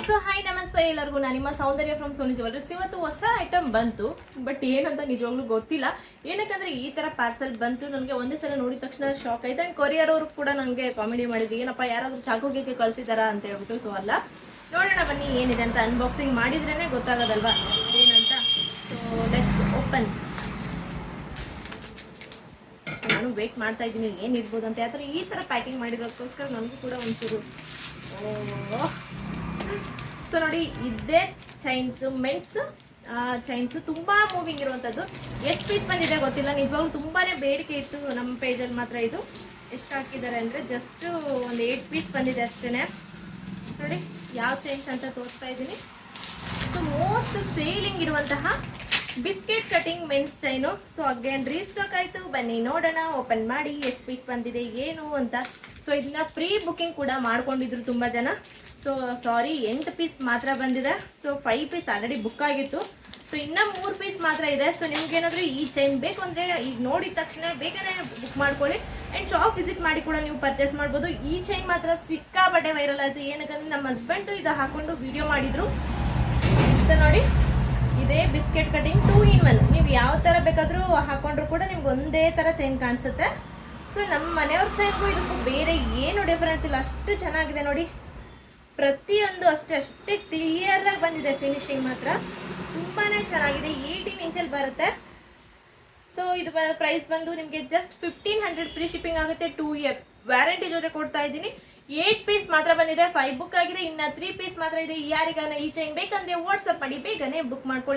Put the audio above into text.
So hi ನಮಸ್ತೆ ಎಲ್ಲರಿಗೂ, ನಾನು ನಿಮ್ಮ ಸೌಂದರ್ಯ ಫ್ರಮ್ ಸೋನಿ ಜ್ಯುವೆಲ್ಲರ್ಸ್. ಇವತ್ತು ಹೊಸ ಐಟಮ್ ಬಂತು, ಬಟ್ ಏನಂತ ನಿಜವಾಗ್ಲೂ ಗೊತ್ತಿಲ್ಲ. ಏನಕ್ಕಂದ್ರೆ ಈ ಥರ ಪಾರ್ಸೆಲ್ ಬಂತು, ನನಗೆ ಒಂದೇ ಸಲ ನೋಡಿದ ತಕ್ಷಣ ಶಾಕ್ ಆಯ್ತು. ಆ್ಯಂಡ್ ಕೊರಿಯರ್ ಅವರು ಕೂಡ ನನಗೆ ಕಾಮಿಡಿ ಮಾಡಿದ್ವಿ, ಏನಪ್ಪ ಯಾರಾದರೂ ಚಾಕುಗೆ ಕಳಿಸಿದಾರಾ ಅಂತ ಹೇಳ್ಬಿಟ್ಟು. ಸೊ ಅಲ್ಲ, ನೋಡೋಣ ಬನ್ನಿ ಏನಿದೆ ಅಂತ. ಅನ್ಬಾಕ್ಸಿಂಗ್ ಮಾಡಿದ್ರೇ ಗೊತ್ತಾಗೋದಲ್ವಾ ಏನಂತ. So let's open. ನಾನು ವೇಟ್ ಮಾಡ್ತಾ ಇದ್ದೀನಿ ಏನಿರ್ಬೋದು ಅಂತ. ಯಾಕಂದರೆ ಈ ಥರ ಪ್ಯಾಕಿಂಗ್ ಮಾಡಿರೋದಕ್ಕೋಸ್ಕರ ನನಗೂ ಕೂಡ ಒಂಚೂರು ಸೊ ನೋಡಿ, ಇದೇ ಚೈನ್ಸು, ಮೆನ್ಸ್ ಚೈನ್ಸು ತುಂಬ ಮೂವಿಂಗ್ ಇರುವಂಥದ್ದು. ಎಷ್ಟು ಪೀಸ್ ಬಂದಿದೆ ಗೊತ್ತಿಲ್ಲ, ನಿಜವಾಗ್ಲೂ ತುಂಬಾ ಬೇಡಿಕೆ ಇತ್ತು ನಮ್ಮ ಪೇಜಲ್ಲಿ ಮಾತ್ರ. ಇದು ಎಷ್ಟು ಹಾಕಿದ್ದಾರೆ ಅಂದರೆ ಜಸ್ಟ್ ಒಂದು 8 ಪೀಸ್ ಬಂದಿದೆ ಅಷ್ಟೇ. ನೋಡಿ ಯಾವ ಚೈನ್ಸ್ ಅಂತ ತೋರಿಸ್ತಾ ಇದ್ದೀನಿ. ಸೊ ಮೋಸ್ಟ್ ಸೇಲಿಂಗ್ ಇರುವಂತಹ biscuit cutting men's chain. So again restock ಆಯಿತು. ಬನ್ನಿ ನೋಡೋಣ, ಓಪನ್ ಮಾಡಿ ಎಷ್ಟು ಪೀಸ್ ಬಂದಿದೆ ಏನು ಅಂತ. ಸೊ ಇದನ್ನ ಪ್ರೀ ಬುಕ್ಕಿಂಗ್ ಕೂಡ ಮಾಡ್ಕೊಂಡಿದ್ರು ತುಂಬ ಜನ. ಸೊ ಸಾರಿ, 8 ಪೀಸ್ ಮಾತ್ರ ಬಂದಿದೆ. ಸೊ 5 ಪೀಸ್ ಆಲ್ರೆಡಿ ಬುಕ್ ಆಗಿತ್ತು. ಸೊ ಇನ್ನೂ 3 ಪೀಸ್ ಮಾತ್ರ ಇದೆ. ಸೊ ನಿಮ್ಗೇನಾದರೂ ಈ ಚೈನ್ ಬೇಕು ಅಂದರೆ ಈಗ ನೋಡಿದ ತಕ್ಷಣ ಬೇಗನೆ ಬುಕ್ ಮಾಡ್ಕೊಳ್ಳಿ. ಆ್ಯಂಡ್ ಶಾಪ್ ವಿಸಿಟ್ ಮಾಡಿ ಕೂಡ ನೀವು ಪರ್ಚೇಸ್ ಮಾಡ್ಬೋದು. ಈ ಚೈನ್ ಮಾತ್ರ ಸಿಕ್ಕಾಪಟ್ಟೆ ವೈರಲ್ ಆಯಿತು. ಏನಕ್ಕಂದ್ರೆ ನಮ್ಮ ಹಸ್ಬೆಂಡು ಇದು ಹಾಕೊಂಡು ವಿಡಿಯೋ ಮಾಡಿದರು. ಸೊ ನೋಡಿ, ಇದೇ ಬಿಸ್ಕೆಟ್ ಕಟಿಂಗ್ 2 in 1. ನೀವು ಯಾವ ಥರ ಬೇಕಾದರೂ ಹಾಕೊಂಡ್ರು ಕೂಡ ನಿಮ್ಗೆ ಒಂದೇ ಥರ ಚೈನ್ ಕಾಣಿಸುತ್ತೆ. ಸೊ ನಮ್ಮ ಮನೆಯವ್ರ ಚೈನ್ಗೂ ಇದಕ್ಕೂ ಬೇರೆ ಏನು ಡಿಫರೆನ್ಸ್ ಇಲ್ಲ, ಅಷ್ಟು ಚೆನ್ನಾಗಿದೆ ನೋಡಿ. ಪ್ರತಿಯೊಂದು ಅಷ್ಟೇ ಕ್ಲಿಯರಾಗಿ ಬಂದಿದೆ. ಫಿನಿಶಿಂಗ್ ಮಾತ್ರ ತುಂಬಾ ಚೆನ್ನಾಗಿದೆ. 18 ಇಂಚಲ್ಲಿ ಬರುತ್ತೆ. ಸೊ ಇದು ಪ್ರೈಸ್ ಬಂದು ನಿಮಗೆ ಜಸ್ಟ್ 1500 ಫ್ರೀ ಶಿಪ್ಪಿಂಗ್ ಆಗುತ್ತೆ. 2 year ವ್ಯಾರಂಟಿ ಜೊತೆ ಕೊಡ್ತಾ ಇದ್ದೀನಿ. 8 ಪೀಸ್ ಮಾತ್ರ ಬಂದಿದೆ, 5 ಬುಕ್ ಆಗಿದೆ, ಇನ್ನು 3 ಪೀಸ್ ಮಾತ್ರ ಇದೆ. ಯಾರಿಗಾನ ಈ ಚೈನ್ ಬೇಕಂದ್ರೆ ವಾಟ್ಸಪ್ ಮಾಡಿ ಬೇಗನೆ ಬುಕ್ ಮಾಡ್ಕೊಳ್ಳಿ.